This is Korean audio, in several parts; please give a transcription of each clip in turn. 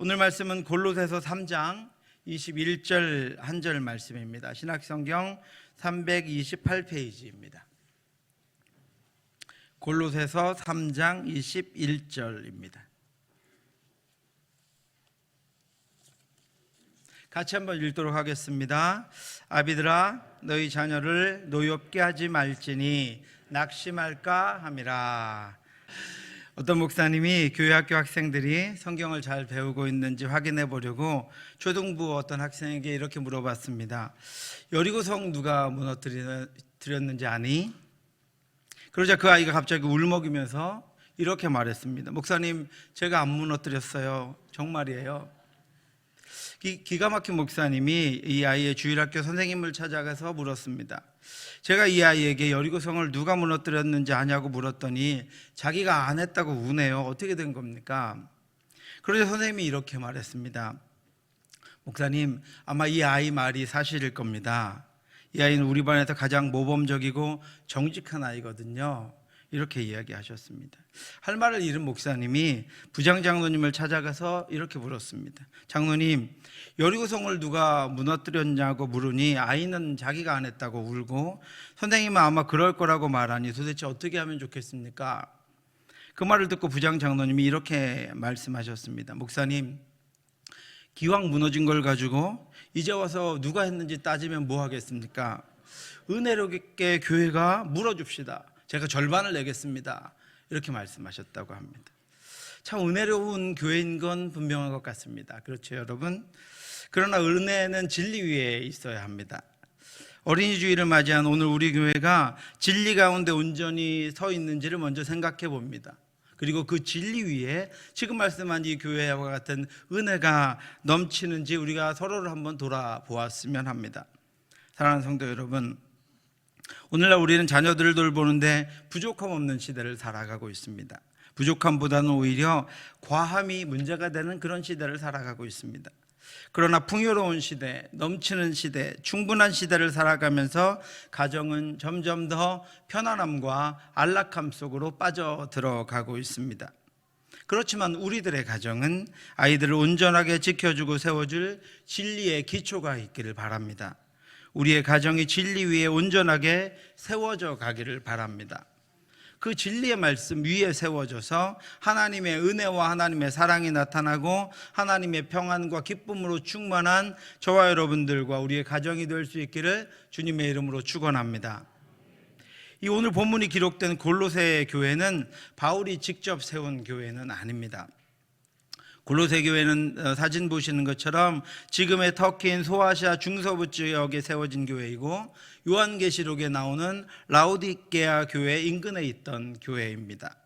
오늘 말씀은 골로새서 3장 21절 한 절 말씀입니다. 신약성경 328페이지입니다. 골로새서 3장 21절입니다. 같이 한번 읽도록 하겠습니다. 아비들아 너희 자녀를 노엽게 하지 말지니 낙심할까 함이라. 어떤 목사님이 교회 학교 학생들이 성경을 잘 배우고 있는지 확인해 보려고 초등부 어떤 학생에게 이렇게 물어봤습니다. 여리고성 누가 무너뜨렸는지 아니? 그러자 그 아이가 갑자기 울먹이면서 이렇게 말했습니다. 목사님, 제가 안 무너뜨렸어요. 정말이에요. 기가 막힌 목사님이 이 아이의 주일학교 선생님을 찾아가서 물었습니다. 제가 이 아이에게 여리고성을 누가 무너뜨렸는지 아냐고 물었더니 자기가 안 했다고 우네요. 어떻게 된 겁니까? 그러자 선생님이 이렇게 말했습니다. 목사님, 아마 이 아이 말이 사실일 겁니다. 이 아이는 우리 반에서 가장 모범적이고 정직한 아이거든요. 이렇게 이야기하셨습니다. 할 말을 잃은 목사님이 부장 장로님을 찾아가서 이렇게 물었습니다. 장로님, 여리고성을 누가 무너뜨렸냐고 물으니 아이는 자기가 안 했다고 울고 선생님은 아마 그럴 거라고 말하니 도대체 어떻게 하면 좋겠습니까? 그 말을 듣고 부장 장로님이 이렇게 말씀하셨습니다. 목사님, 기왕 무너진 걸 가지고 이제 와서 누가 했는지 따지면 뭐 하겠습니까? 은혜롭게 교회가 물어줍시다. 제가 절반을 내겠습니다. 이렇게 말씀하셨다고 합니다. 참 은혜로운 교회인 건 분명한 것 같습니다. 그렇죠, 여러분? 그러나 은혜는 진리 위에 있어야 합니다. 어린이 주일을 맞이한 오늘 우리 교회가 진리 가운데 온전히 서 있는지를 먼저 생각해 봅니다. 그리고 그 진리 위에 지금 말씀한 이 교회와 같은 은혜가 넘치는지 우리가 서로를 한번 돌아보았으면 합니다. 사랑하는 성도 여러분, 오늘날 우리는 자녀들을 돌보는데 부족함 없는 시대를 살아가고 있습니다. 부족함보다는 오히려 과함이 문제가 되는 그런 시대를 살아가고 있습니다. 그러나 풍요로운 시대, 넘치는 시대, 충분한 시대를 살아가면서 가정은 점점 더 편안함과 안락함 속으로 빠져들어가고 있습니다. 그렇지만 우리들의 가정은 아이들을 온전하게 지켜주고 세워줄 진리의 기초가 있기를 바랍니다. 우리의 가정이 진리 위에 온전하게 세워져 가기를 바랍니다. 그 진리의 말씀 위에 세워져서 하나님의 은혜와 하나님의 사랑이 나타나고 하나님의 평안과 기쁨으로 충만한 저와 여러분들과 우리의 가정이 될 수 있기를 주님의 이름으로 축원합니다. 이 오늘 본문이 기록된 골로새 교회는 바울이 직접 세운 교회는 아닙니다. 골로새 교회는 사진 보시는 것처럼 지금의 터키인 소아시아 중서부 지역에 세워진 교회이고 요한계시록에 나오는 라오디게아 교회 인근에 있던 교회입니다.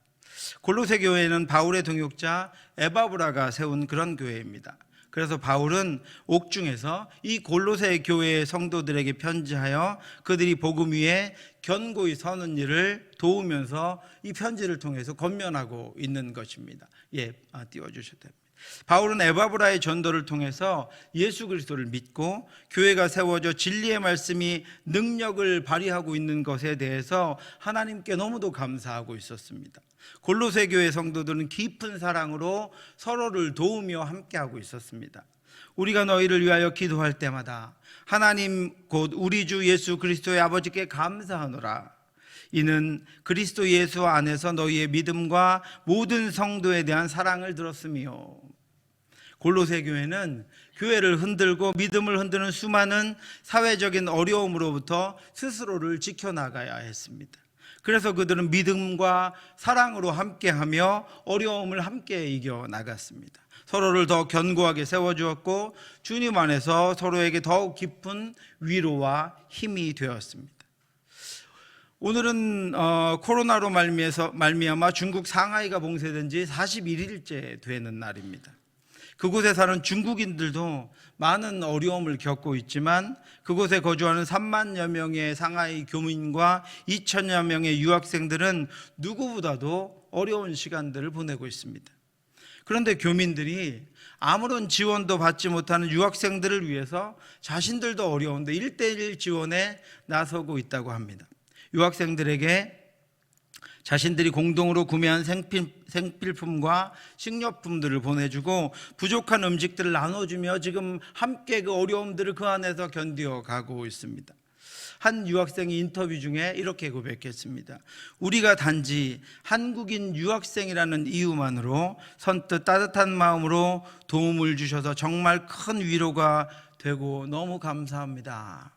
골로새 교회는 바울의 동역자 에바브라가 세운 그런 교회입니다. 그래서 바울은 옥중에서 이 골로새 교회의 성도들에게 편지하여 그들이 복음 위에 견고히 서는 일을 도우면서 이 편지를 통해서 권면하고 있는 것입니다. 띄워주셔도 됩니다. 바울은 에바브라의 전도를 통해서 예수 그리스도를 믿고 교회가 세워져 진리의 말씀이 능력을 발휘하고 있는 것에 대해서 하나님께 너무도 감사하고 있었습니다. 골로새 교회 성도들은 깊은 사랑으로 서로를 도우며 함께하고 있었습니다. 우리가 너희를 위하여 기도할 때마다 하나님 곧 우리 주 예수 그리스도의 아버지께 감사하노라. 이는 그리스도 예수 안에서 너희의 믿음과 모든 성도에 대한 사랑을 들었으며. 골로새 교회는 교회를 흔들고 믿음을 흔드는 수많은 사회적인 어려움으로부터 스스로를 지켜나가야 했습니다. 그래서 그들은 믿음과 사랑으로 함께하며 어려움을 함께 이겨나갔습니다. 서로를 더 견고하게 세워주었고 주님 안에서 서로에게 더욱 깊은 위로와 힘이 되었습니다. 오늘은 코로나로 말미암아 중국 상하이가 봉쇄된 지 41일째 되는 날입니다. 그곳에 사는 중국인들도 많은 어려움을 겪고 있지만 그곳에 거주하는 3만여 명의 상하이 교민과 2천여 명의 유학생들은 누구보다도 어려운 시간들을 보내고 있습니다. 그런데 교민들이 아무런 지원도 받지 못하는 유학생들을 위해서 자신들도 어려운데 1:1 지원에 나서고 있다고 합니다. 유학생들에게 자신들이 공동으로 구매한 생필품과 식료품들을 보내주고 부족한 음식들을 나눠주며 지금 함께 그 어려움들을 그 안에서 견디어 가고 있습니다. 한 유학생이 인터뷰 중에 이렇게 고백했습니다. 우리가 단지 한국인 유학생이라는 이유만으로 선뜻 따뜻한 마음으로 도움을 주셔서 정말 큰 위로가 되고 너무 감사합니다.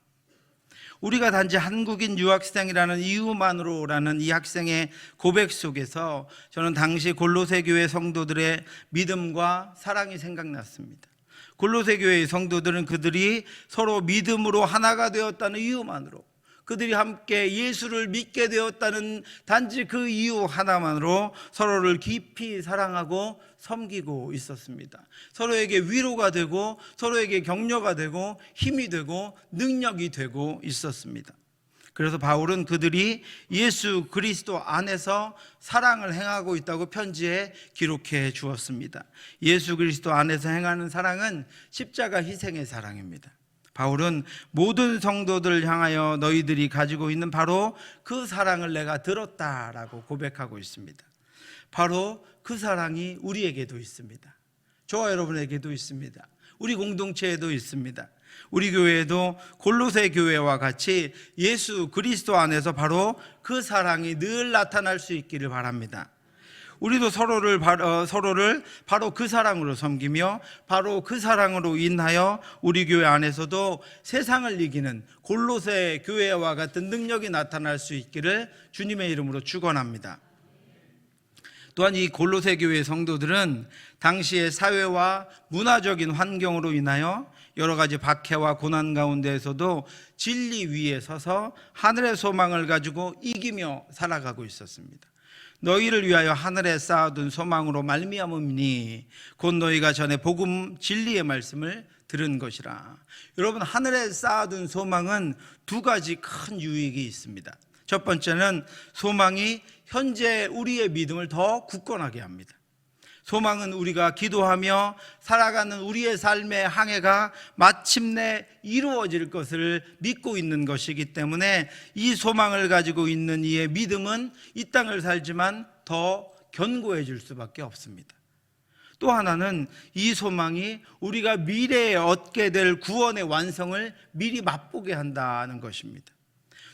우리가 단지 한국인 유학생이라는 이유만으로라는 이 학생의 고백 속에서 저는 당시 골로새 교회 성도들의 믿음과 사랑이 생각났습니다. 골로새 교회의 성도들은 그들이 서로 믿음으로 하나가 되었다는 이유만으로, 그들이 함께 예수를 믿게 되었다는 단지 그 이유 하나만으로 서로를 깊이 사랑하고 섬기고 있었습니다. 서로에게 위로가 되고 서로에게 격려가 되고 힘이 되고 능력이 되고 있었습니다. 그래서 바울은 그들이 예수 그리스도 안에서 사랑을 행하고 있다고 편지에 기록해 주었습니다. 예수 그리스도 안에서 행하는 사랑은 십자가 희생의 사랑입니다. 바울은 모든 성도들을 향하여 너희들이 가지고 있는 바로 그 사랑을 내가 들었다라고 고백하고 있습니다. 바로 그 사랑이 우리에게도 있습니다. 저와 여러분에게도 있습니다. 우리 공동체에도 있습니다. 우리 교회에도 골로새 교회와 같이 예수 그리스도 안에서 바로 그 사랑이 늘 나타날 수 있기를 바랍니다. 우리도 서로를 바로 그 사랑으로 섬기며 바로 그 사랑으로 인하여 우리 교회 안에서도 세상을 이기는 골로새 교회와 같은 능력이 나타날 수 있기를 주님의 이름으로 축원합니다. 또한 이 골로새 교회 성도들은 당시의 사회와 문화적인 환경으로 인하여 여러 가지 박해와 고난 가운데에서도 진리 위에 서서 하늘의 소망을 가지고 이기며 살아가고 있었습니다. 너희를 위하여 하늘에 쌓아둔 소망으로 말미암음이니 곧 너희가 전에 복음 진리의 말씀을 들은 것이라. 여러분, 하늘에 쌓아둔 소망은 두 가지 큰 유익이 있습니다. 첫 번째는 소망이 현재 우리의 믿음을 더 굳건하게 합니다. 소망은 우리가 기도하며 살아가는 우리의 삶의 항해가 마침내 이루어질 것을 믿고 있는 것이기 때문에 이 소망을 가지고 있는 이의 믿음은 이 땅을 살지만 더 견고해질 수밖에 없습니다. 또 하나는 이 소망이 우리가 미래에 얻게 될 구원의 완성을 미리 맛보게 한다는 것입니다.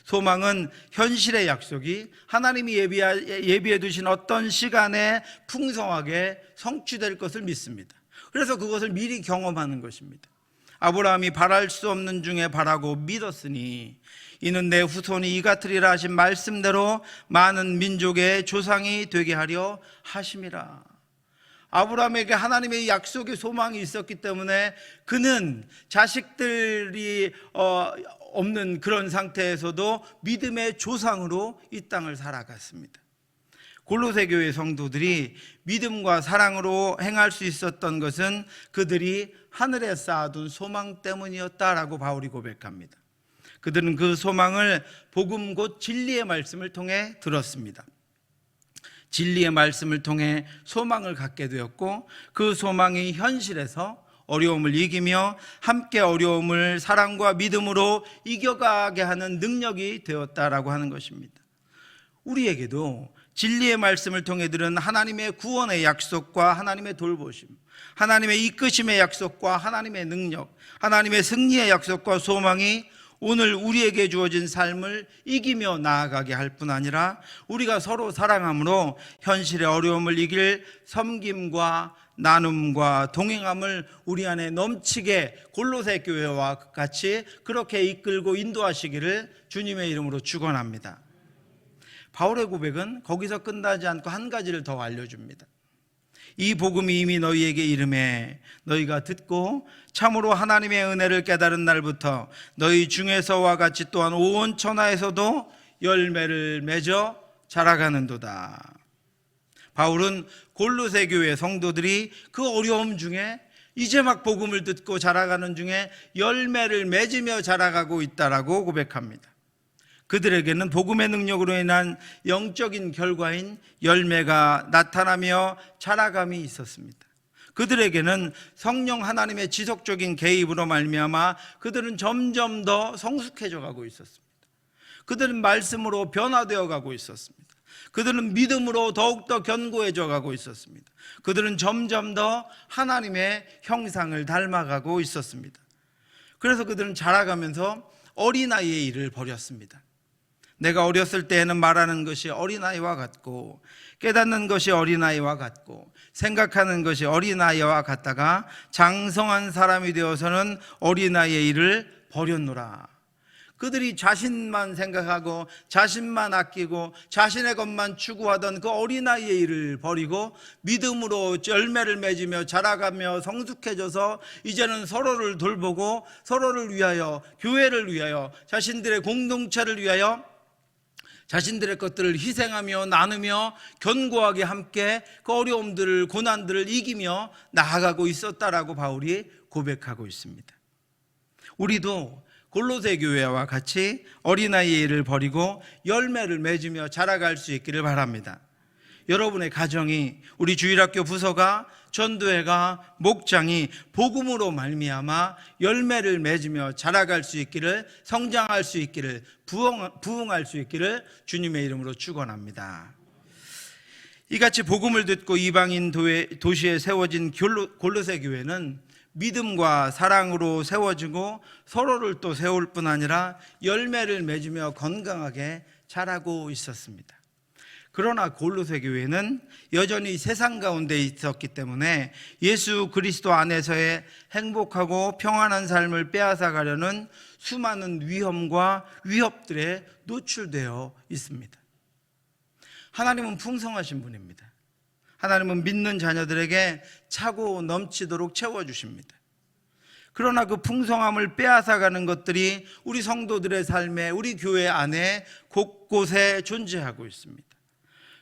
소망은 현실의 약속이 하나님이 예비해 두신 어떤 시간에 풍성하게 성취될 것을 믿습니다. 그래서 그것을 미리 경험하는 것입니다. 아브라함이 바랄 수 없는 중에 바라고 믿었으니 이는 내 후손이 이같으리라 하신 말씀대로 많은 민족의 조상이 되게 하려 하심이라. 아브라함에게 하나님의 약속의 소망이 있었기 때문에 그는 자식들이 없는 그런 상태에서도 믿음의 조상으로 이 땅을 살아갔습니다. 골로새 교회 성도들이 믿음과 사랑으로 행할 수 있었던 것은 그들이 하늘에 쌓아둔 소망 때문이었다라고 바울이 고백합니다. 그들은 그 소망을 복음 곧 진리의 말씀을 통해 들었습니다. 진리의 말씀을 통해 소망을 갖게 되었고 그 소망이 현실에서 어려움을 이기며 함께 어려움을 사랑과 믿음으로 이겨가게 하는 능력이 되었다라고 하는 것입니다. 우리에게도 진리의 말씀을 통해 들은 하나님의 구원의 약속과 하나님의 돌보심, 하나님의 이끄심의 약속과 하나님의 능력, 하나님의 승리의 약속과 소망이 오늘 우리에게 주어진 삶을 이기며 나아가게 할 뿐 아니라 우리가 서로 사랑함으로 현실의 어려움을 이길 섬김과 나눔과 동행함을 우리 안에 넘치게 골로새 교회와 같이 그렇게 이끌고 인도하시기를 주님의 이름으로 축원합니다. 바울의 고백은 거기서 끝나지 않고 한 가지를 더 알려줍니다. 이 복음이 이미 너희에게 이름에 너희가 듣고 참으로 하나님의 은혜를 깨달은 날부터 너희 중에서와 같이 또한 온 천하에서도 열매를 맺어 자라가는도다. 바울은 골로새 교회 성도들이 그 어려움 중에 이제 막 복음을 듣고 자라가는 중에 열매를 맺으며 자라가고 있다라고 고백합니다. 그들에게는 복음의 능력으로 인한 영적인 결과인 열매가 나타나며 자라감이 있었습니다. 그들에게는 성령 하나님의 지속적인 개입으로 말미암아 그들은 점점 더 성숙해져 가고 있었습니다. 그들은 말씀으로 변화되어 가고 있었습니다. 그들은 믿음으로 더욱더 견고해져 가고 있었습니다. 그들은 점점 더 하나님의 형상을 닮아가고 있었습니다. 그래서 그들은 자라가면서 어린아이의 일을 벌였습니다. 내가 어렸을 때에는 말하는 것이 어린아이와 같고, 깨닫는 것이 어린아이와 같고, 생각하는 것이 어린아이와 같다가 장성한 사람이 되어서는 어린아이의 일을 벌였노라. 그들이 자신만 생각하고 자신만 아끼고 자신의 것만 추구하던 그 어린아이의 일을 버리고 믿음으로 열매를 맺으며 자라가며 성숙해져서 이제는 서로를 돌보고 서로를 위하여, 교회를 위하여, 자신들의 공동체를 위하여 자신들의 것들을 희생하며 나누며 견고하게 함께 그 어려움들을, 고난들을 이기며 나아가고 있었다라고 바울이 고백하고 있습니다. 우리도 골로새 교회와 같이 어린아이의 일을 버리고 열매를 맺으며 자라갈 수 있기를 바랍니다. 여러분의 가정이, 우리 주일학교 부서가, 전도회가, 목장이 복음으로 말미암아 열매를 맺으며 자라갈 수 있기를, 성장할 수 있기를, 부흥할 수 있기를 주님의 이름으로 축원합니다. 이같이 복음을 듣고 이방인 도시에 세워진 골로새 교회는 믿음과 사랑으로 세워지고 서로를 또 세울 뿐 아니라 열매를 맺으며 건강하게 자라고 있었습니다. 그러나 골로새 교회는 여전히 세상 가운데 있었기 때문에 예수 그리스도 안에서의 행복하고 평안한 삶을 빼앗아 가려는 수많은 위험과 위협들에 노출되어 있습니다. 하나님은 풍성하신 분입니다. 하나님은 믿는 자녀들에게 차고 넘치도록 채워주십니다. 그러나 그 풍성함을 빼앗아가는 것들이 우리 성도들의 삶에, 우리 교회 안에 곳곳에 존재하고 있습니다.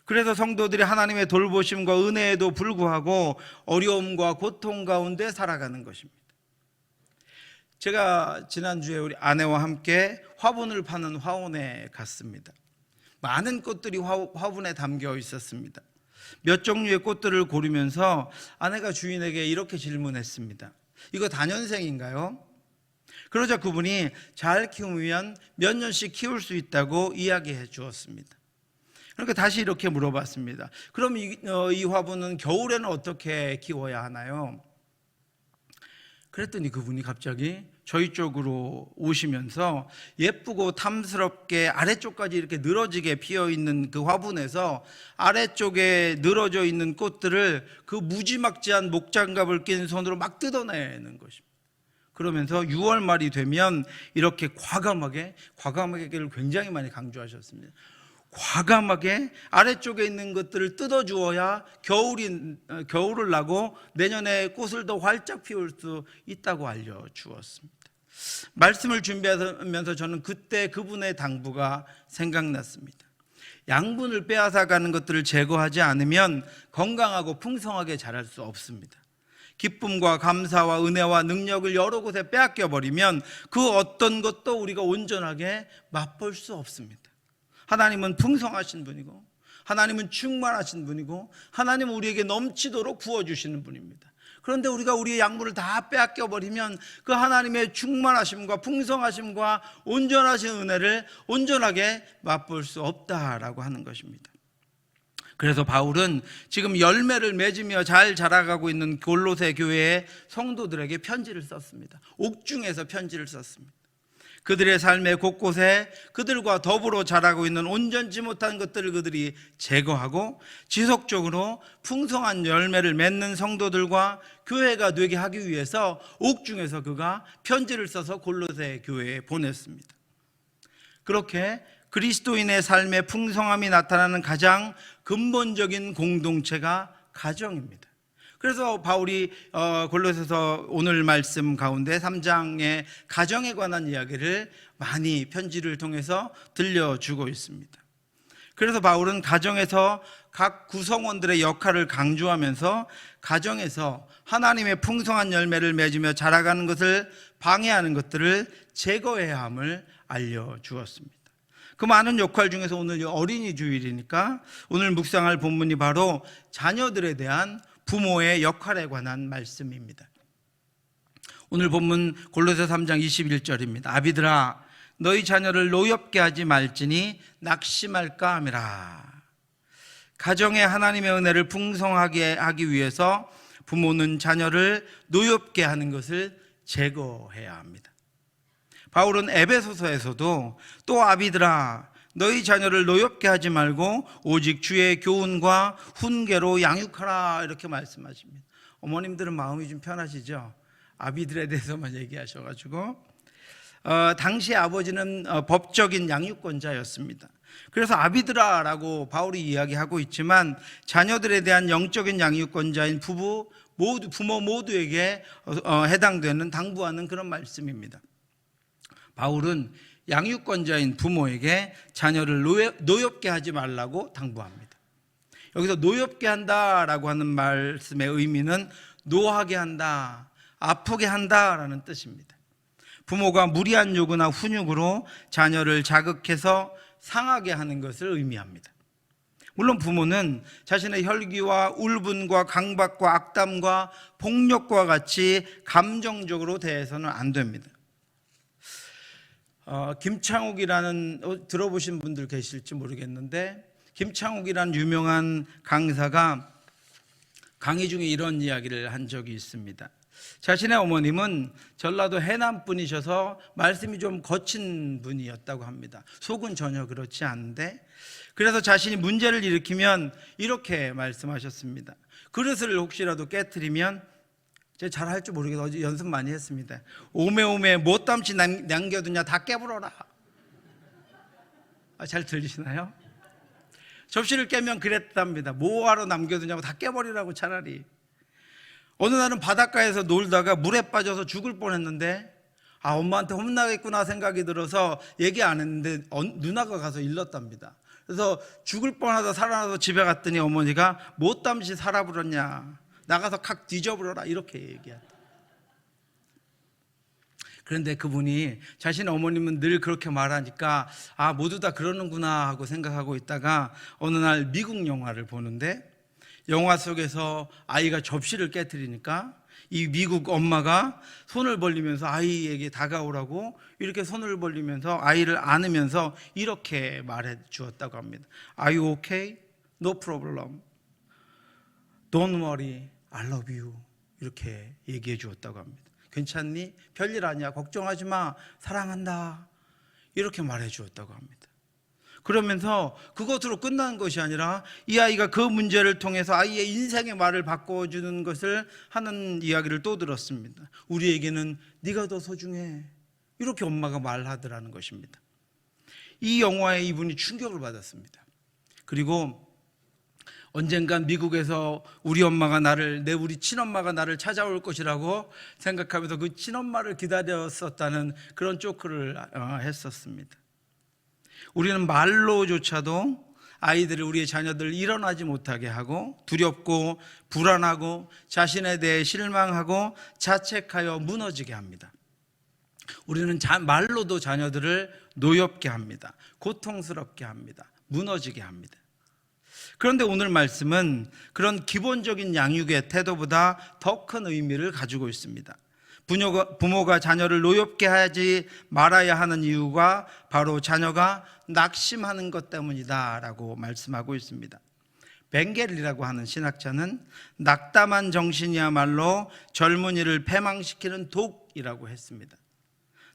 그래서 성도들이 하나님의 돌보심과 은혜에도 불구하고 어려움과 고통 가운데 살아가는 것입니다. 제가 지난주에 우리 아내와 함께 화분을 파는 화원에 갔습니다. 많은 꽃들이 화분에 담겨 있었습니다. 몇 종류의 꽃들을 고르면서 아내가 주인에게 이렇게 질문했습니다. 이거 다년생인가요? 그러자 그분이 잘 키우면 몇 년씩 키울 수 있다고 이야기해 주었습니다. 그러니까 다시 이렇게 물어봤습니다. 그럼 이 화분은 겨울에는 어떻게 키워야 하나요? 그랬더니 그분이 갑자기 저희 쪽으로 오시면서 예쁘고 탐스럽게 아래쪽까지 이렇게 늘어지게 피어있는 그 화분에서 아래쪽에 늘어져 있는 꽃들을 그 무지막지한 목장갑을 낀 손으로 막 뜯어내는 것입니다. 그러면서 6월 말이 되면 이렇게 과감하게를 굉장히 많이 강조하셨습니다. 과감하게 아래쪽에 있는 것들을 뜯어주어야 겨울을 나고 내년에 꽃을 더 활짝 피울 수 있다고 알려주었습니다. 말씀을 준비하면서 저는 그때 그분의 당부가 생각났습니다. 양분을 빼앗아가는 것들을 제거하지 않으면 건강하고 풍성하게 자랄 수 없습니다. 기쁨과 감사와 은혜와 능력을 여러 곳에 빼앗겨버리면 그 어떤 것도 우리가 온전하게 맛볼 수 없습니다. 하나님은 풍성하신 분이고, 하나님은 충만하신 분이고, 하나님은 우리에게 넘치도록 부어주시는 분입니다. 그런데 우리가 우리의 양분을 다 빼앗겨버리면 그 하나님의 충만하심과 풍성하심과 온전하신 은혜를 온전하게 맛볼 수 없다라고 하는 것입니다. 그래서 바울은 지금 열매를 맺으며 잘 자라가고 있는 골로새 교회의 성도들에게 편지를 썼습니다. 옥중에서 편지를 썼습니다. 그들의 삶의 곳곳에 그들과 더불어 자라고 있는 온전치 못한 것들을 그들이 제거하고 지속적으로 풍성한 열매를 맺는 성도들과 교회가 되게 하기 위해서 옥중에서 그가 편지를 써서 골로새 교회에 보냈습니다. 그렇게 그리스도인의 삶의 풍성함이 나타나는 가장 근본적인 공동체가 가정입니다. 그래서 바울이 골로새서 오늘 말씀 가운데 3장의 가정에 관한 이야기를 많이 편지를 통해서 들려주고 있습니다. 그래서 바울은 가정에서 각 구성원들의 역할을 강조하면서 가정에서 하나님의 풍성한 열매를 맺으며 자라가는 것을 방해하는 것들을 제거해야 함을 알려주었습니다. 그 많은 역할 중에서 오늘 어린이 주일이니까 오늘 묵상할 본문이 바로 자녀들에 대한 부모의 역할에 관한 말씀입니다. 오늘 본문 골로새 3장 21절입니다. 아비들아 너희 자녀를 노엽게 하지 말지니 낙심할까 함이라. 가정에 하나님의 은혜를 풍성하게 하기 위해서 부모는 자녀를 노엽게 하는 것을 제거해야 합니다. 바울은 에베소서에서도 또 아비들아 너희 자녀를 노엽게 하지 말고 오직 주의 교훈과 훈계로 양육하라 이렇게 말씀하십니다. 어머님들은 마음이 좀 편하시죠? 아비들에 대해서만 얘기하셔가지고 당시 아버지는 법적인 양육권자였습니다. 그래서 아비들아라고 바울이 이야기하고 있지만 자녀들에 대한 영적인 양육권자인 부모 모두에게 해당되는 당부하는 그런 말씀입니다. 바울은 양육권자인 부모에게 자녀를 노엽게 하지 말라고 당부합니다. 여기서 노엽게 한다라고 하는 말씀의 의미는 노하게 한다, 아프게 한다라는 뜻입니다. 부모가 무리한 요구나 훈육으로 자녀를 자극해서 상하게 하는 것을 의미합니다. 물론 부모는 자신의 혈기와 울분과 강박과 악담과 폭력과 같이 감정적으로 대해서는 안 됩니다. 김창욱이라는 들어보신 분들 계실지 모르겠는데 김창욱이라는 유명한 강사가 강의 중에 이런 이야기를 한 적이 있습니다. 자신의 어머님은 전라도 해남 분이셔서 말씀이 좀 거친 분이었다고 합니다. 속은 전혀 그렇지 않은데 그래서 자신이 문제를 일으키면 이렇게 말씀하셨습니다. 그릇을 혹시라도 깨트리면 제가 잘할 줄 모르겠어요. 어제 연습 많이 했습니다. 오메오메 못담치 남겨두냐 다 깨물어라. 잘 들리시나요? 접시를 깨면 그랬답니다. 뭐하러 남겨두냐고 다 깨버리라고 차라리. 어느 날은 바닷가에서 놀다가 물에 빠져서 죽을 뻔했는데 엄마한테 혼나겠구나 생각이 들어서 얘기 안 했는데 누나가 가서 일렀답니다. 그래서 죽을 뻔하다 살아나서 집에 갔더니 어머니가 못담시 살아버렸냐 나가서 칵 뒤져버려라 이렇게 얘기했다. 그런데 그분이 자신의 어머님은 늘 그렇게 말하니까 모두 다 그러는구나 하고 생각하고 있다가 어느 날 미국 영화를 보는데 영화 속에서 아이가 접시를 깨트리니까 이 미국 엄마가 손을 벌리면서 아이에게 다가오라고 이렇게 손을 벌리면서 아이를 안으면서 이렇게 말해 주었다고 합니다. Are you okay? No problem. Don't worry. I love you. 이렇게 얘기해 주었다고 합니다. 괜찮니? 별일 아니야. 걱정하지 마. 사랑한다. 이렇게 말해 주었다고 합니다. 그러면서 그것으로 끝나는 것이 아니라 이 아이가 그 문제를 통해서 아이의 인생의 말을 바꿔주는 것을 하는 이야기를 또 들었습니다. 우리에게는 네가 더 소중해. 이렇게 엄마가 말하더라는 것입니다. 이 영화에 이분이 충격을 받았습니다. 그리고 언젠간 미국에서 우리 친엄마가 나를 찾아올 것이라고 생각하면서 그 친엄마를 기다렸었다는 그런 조크를 했었습니다. 우리는 말로조차도 우리의 자녀들을 일어나지 못하게 하고 두렵고 불안하고 자신에 대해 실망하고 자책하여 무너지게 합니다. 우리는 말로도 자녀들을 노엽게 합니다. 고통스럽게 합니다. 무너지게 합니다. 그런데 오늘 말씀은 그런 기본적인 양육의 태도보다 더 큰 의미를 가지고 있습니다. 부모가 자녀를 노엽게 하지 말아야 하는 이유가 바로 자녀가 낙심하는 것 때문이다 라고 말씀하고 있습니다. 벵겔이라고 하는 신학자는 낙담한 정신이야말로 젊은이를 패망시키는 독이라고 했습니다.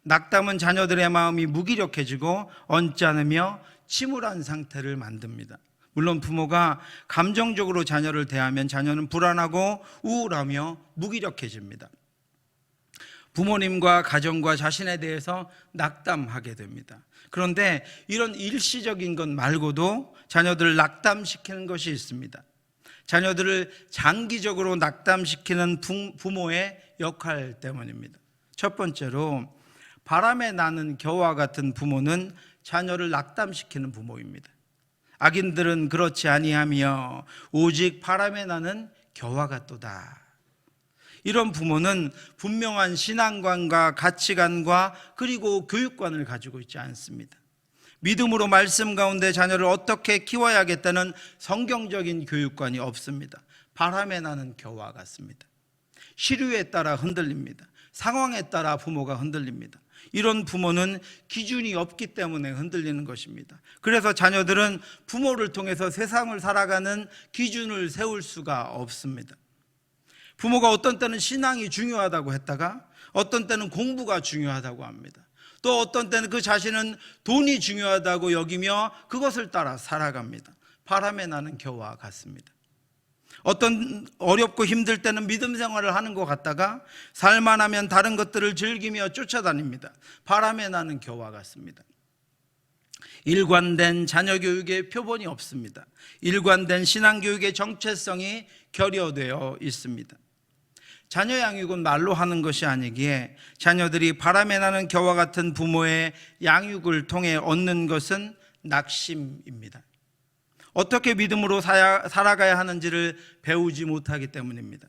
낙담은 자녀들의 마음이 무기력해지고 언짢으며 침울한 상태를 만듭니다. 물론 부모가 감정적으로 자녀를 대하면 자녀는 불안하고 우울하며 무기력해집니다. 부모님과 가정과 자신에 대해서 낙담하게 됩니다. 그런데 이런 일시적인 것 말고도 자녀들을 낙담시키는 것이 있습니다. 자녀들을 장기적으로 낙담시키는 부모의 역할 때문입니다. 첫 번째로 바람에 나는 겨와 같은 부모는 자녀를 낙담시키는 부모입니다. 악인들은 그렇지 아니하며 오직 바람에 나는 겨와 같도다. 이런 부모는 분명한 신앙관과 가치관과 그리고 교육관을 가지고 있지 않습니다. 믿음으로 말씀 가운데 자녀를 어떻게 키워야겠다는 성경적인 교육관이 없습니다. 바람에 나는 겨와 같습니다. 시류에 따라 흔들립니다. 상황에 따라 부모가 흔들립니다. 이런 부모는 기준이 없기 때문에 흔들리는 것입니다. 그래서 자녀들은 부모를 통해서 세상을 살아가는 기준을 세울 수가 없습니다. 부모가 어떤 때는 신앙이 중요하다고 했다가 어떤 때는 공부가 중요하다고 합니다. 또 어떤 때는 그 자신은 돈이 중요하다고 여기며 그것을 따라 살아갑니다. 바람에 나는 겨와 같습니다. 어떤 어렵고 힘들 때는 믿음 생활을 하는 것 같다가 살만하면 다른 것들을 즐기며 쫓아다닙니다. 바람에 나는 겨와 같습니다. 일관된 자녀 교육의 표본이 없습니다. 일관된 신앙 교육의 정체성이 결여되어 있습니다. 자녀 양육은 말로 하는 것이 아니기에 자녀들이 바람에 나는 겨와 같은 부모의 양육을 통해 얻는 것은 낙심입니다. 어떻게 믿음으로 살아가야 하는지를 배우지 못하기 때문입니다.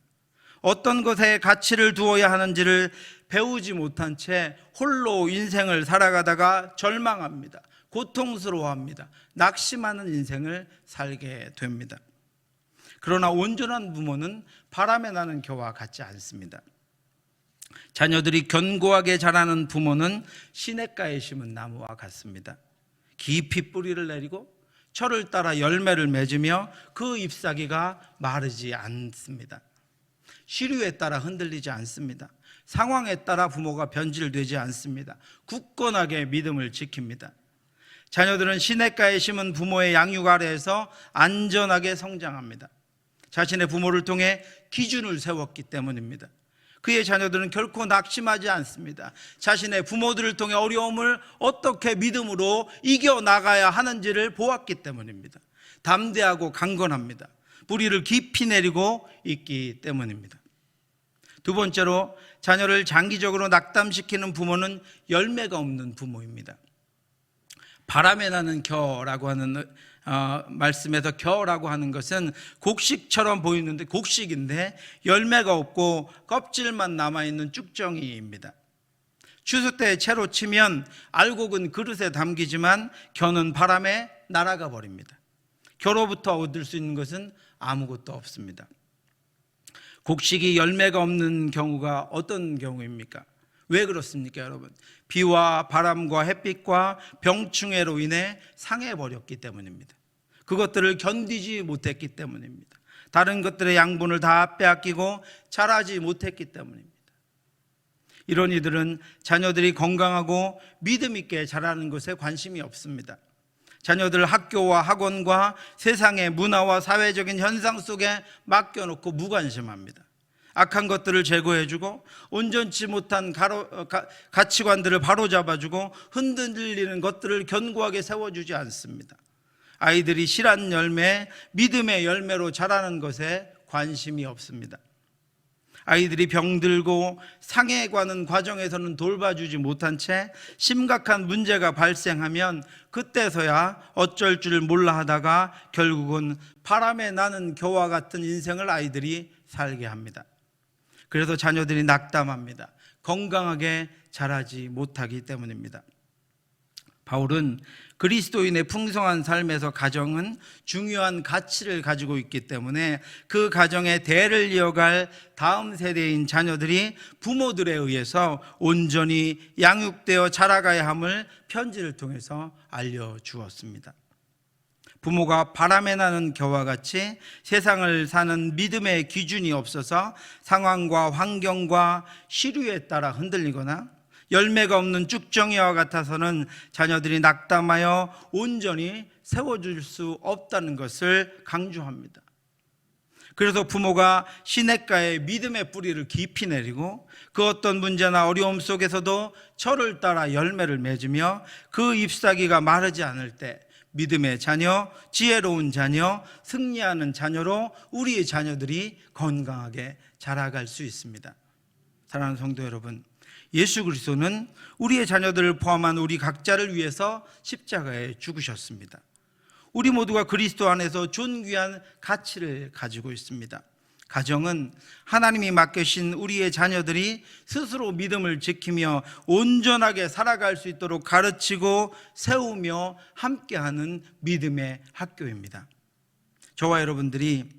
어떤 것에 가치를 두어야 하는지를 배우지 못한 채 홀로 인생을 살아가다가 절망합니다. 고통스러워합니다. 낙심하는 인생을 살게 됩니다. 그러나 온전한 부모는 바람에 나는 겨와 같지 않습니다. 자녀들이 견고하게 자라는 부모는 시냇가에 심은 나무와 같습니다. 깊이 뿌리를 내리고 철을 따라 열매를 맺으며 그 잎사귀가 마르지 않습니다. 시류에 따라 흔들리지 않습니다. 상황에 따라 부모가 변질되지 않습니다. 굳건하게 믿음을 지킵니다. 자녀들은 시냇가에 심은 부모의 양육 아래에서 안전하게 성장합니다. 자신의 부모를 통해 기준을 세웠기 때문입니다. 그의 자녀들은 결코 낙심하지 않습니다. 자신의 부모들을 통해 어려움을 어떻게 믿음으로 이겨나가야 하는지를 보았기 때문입니다. 담대하고 강건합니다. 뿌리를 깊이 내리고 있기 때문입니다. 두 번째로, 자녀를 장기적으로 낙담시키는 부모는 열매가 없는 부모입니다. 바람에 나는 겨라고 하는 말씀에서 겨라고 하는 것은 곡식처럼 보이는데 곡식인데 열매가 없고 껍질만 남아있는 쭉정이입니다. 추수 때 채로 치면 알곡은 그릇에 담기지만 겨는 바람에 날아가 버립니다. 겨로부터 얻을 수 있는 것은 아무것도 없습니다. 곡식이 열매가 없는 경우가 어떤 경우입니까? 왜 그렇습니까, 여러분? 비와 바람과 햇빛과 병충해로 인해 상해버렸기 때문입니다. 그것들을 견디지 못했기 때문입니다. 다른 것들의 양분을 다 빼앗기고 자라지 못했기 때문입니다. 이런 이들은 자녀들이 건강하고 믿음 있게 자라는 것에 관심이 없습니다. 자녀들 학교와 학원과 세상의 문화와 사회적인 현상 속에 맡겨놓고 무관심합니다. 악한 것들을 제거해주고 온전치 못한 가치관들을 바로잡아주고 흔들리는 것들을 견고하게 세워주지 않습니다. 아이들이 실한 열매, 믿음의 열매로 자라는 것에 관심이 없습니다. 아이들이 병들고 상해가는 과정에서는 돌봐주지 못한 채 심각한 문제가 발생하면 그때서야 어쩔 줄 몰라 하다가 결국은 바람에 나는 겨와 같은 인생을 아이들이 살게 합니다. 그래서 자녀들이 낙담합니다. 건강하게 자라지 못하기 때문입니다. 바울은 그리스도인의 풍성한 삶에서 가정은 중요한 가치를 가지고 있기 때문에 그 가정의 대를 이어갈 다음 세대인 자녀들이 부모들에 의해서 온전히 양육되어 자라가야 함을 편지를 통해서 알려주었습니다. 부모가 바람에 나는 겨와 같이 세상을 사는 믿음의 기준이 없어서 상황과 환경과 시류에 따라 흔들리거나 열매가 없는 쭉정이와 같아서는 자녀들이 낙담하여 온전히 세워줄 수 없다는 것을 강조합니다. 그래서 부모가 시냇가에 믿음의 뿌리를 깊이 내리고 그 어떤 문제나 어려움 속에서도 철을 따라 열매를 맺으며 그 잎사귀가 마르지 않을 때 믿음의 자녀, 지혜로운 자녀, 승리하는 자녀로 우리의 자녀들이 건강하게 자라갈 수 있습니다. 사랑하는 성도 여러분, 예수 그리스도는 우리의 자녀들을 포함한 우리 각자를 위해서 십자가에 죽으셨습니다. 우리 모두가 그리스도 안에서 존귀한 가치를 가지고 있습니다. 가정은 하나님이 맡기신 우리의 자녀들이 스스로 믿음을 지키며 온전하게 살아갈 수 있도록 가르치고 세우며 함께하는 믿음의 학교입니다. 저와 여러분들이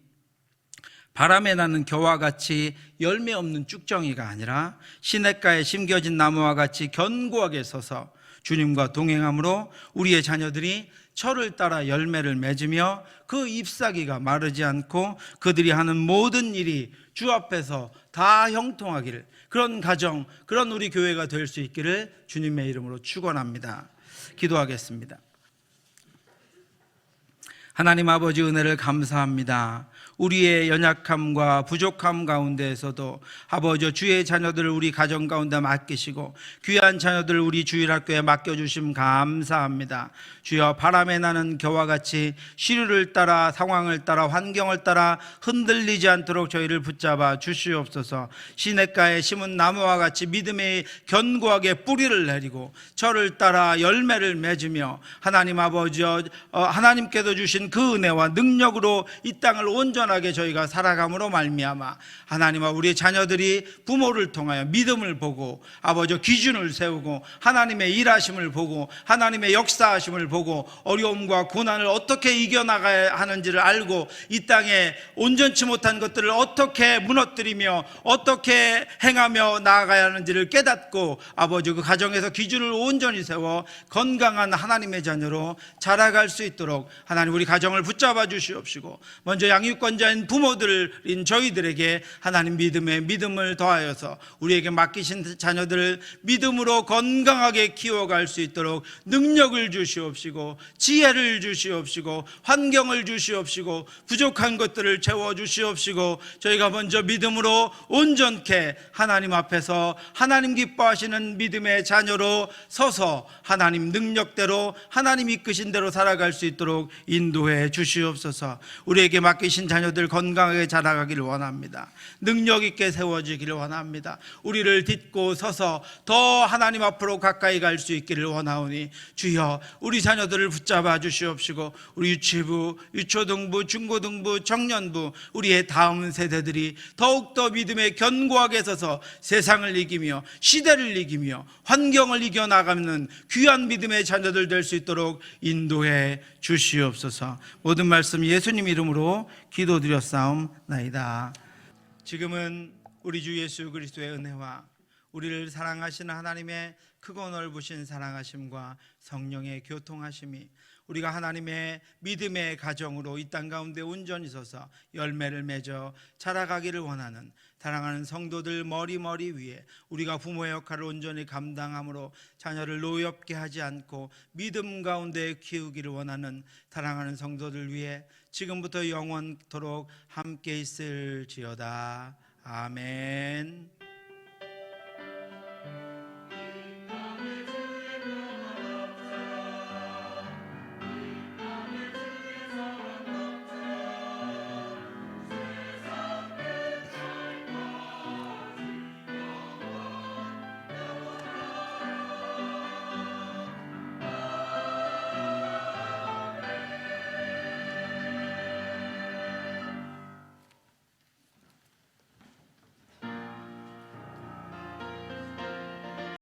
바람에 나는 겨와 같이 열매 없는 쭉정이가 아니라 시냇가에 심겨진 나무와 같이 견고하게 서서 주님과 동행함으로 우리의 자녀들이 철을 따라 열매를 맺으며 그 잎사귀가 마르지 않고 그들이 하는 모든 일이 주 앞에서 다 형통하기를, 그런 가정, 그런 우리 교회가 될 수 있기를 주님의 이름으로 축원합니다. 기도하겠습니다. 하나님 아버지, 은혜를 감사합니다. 우리의 연약함과 부족함 가운데에서도 아버지, 주의 자녀들을 우리 가정 가운데 맡기시고 귀한 자녀들을 우리 주일학교에 맡겨주심 감사합니다. 주여, 바람에 나는 겨와 같이 시류를 따라, 상황을 따라, 환경을 따라 흔들리지 않도록 저희를 붙잡아 주시옵소서. 시냇가에 심은 나무와 같이 믿음에 견고하게 뿌리를 내리고 철을 따라 열매를 맺으며 하나님 아버지, 하나님께서 주신 그 은혜와 능력으로 이 땅을 온전하게 저희가 살아감으로 말미암아 하나님과 우리의 자녀들이 부모를 통하여 믿음을 보고 아버지 기준을 세우고 하나님의 일하심을 보고 하나님의 역사하심을 보고 어려움과 고난을 어떻게 이겨나가야 하는지를 알고 이 땅에 온전치 못한 것들을 어떻게 무너뜨리며 어떻게 행하며 나아가야 하는지를 깨닫고 아버지 그 가정에서 기준을 온전히 세워 건강한 하나님의 자녀로 자라갈 수 있도록 하나님 우리 가정을 붙잡아 주시옵시고, 먼저 양육권자인 부모들인 저희들에게 하나님 믿음을 더하여서 우리에게 맡기신 자녀들을 믿음으로 건강하게 키워갈 수 있도록 능력을 주시옵시고 지혜를 주시옵시고 환경을 주시옵시고 부족한 것들을 채워주시옵시고 저희가 먼저 믿음으로 온전케 하나님 앞에서 하나님 기뻐하시는 믿음의 자녀로 서서 하나님 능력대로 하나님 이끄신 대로 살아갈 수 있도록 인도해 주시옵소서. 우리에게 맡기신 자녀들 건강하게 자라가기를 원합니다. 능력 있게 세워지기를 원합니다. 우리를 딛고 서서 더 하나님 앞으로 가까이 갈 수 있기를 원하오니 주여, 우리 자녀들을 붙잡아 주시옵시고 우리 유치부, 유초등부, 중고등부, 청년부 우리의 다음 세대들이 더욱더 믿음에 견고하게 서서 세상을 이기며 시대를 이기며 환경을 이겨나가는 귀한 믿음의 자녀들 될 수 있도록 인도해 주시옵소서. 모든 말씀 예수님 이름으로 기도드렸사옵나이다. 지금은 우리 주 예수 그리스도의 은혜와 우리를 사랑하시는 하나님의 크고 넓으신 사랑하심과 성령의 교통하심이 우리가 하나님의 믿음의 가정으로 이 땅 가운데 온전히 서서 열매를 맺어 자라가기를 원하는 사랑하는 성도들 머리 위에 우리가 부모의 역할을 온전히 감당함으로 자녀를 노엽게 하지 않고 믿음 가운데 키우기를 원하는 사랑하는 성도들 위해 지금부터 영원토록 함께 있을지어다. 아멘.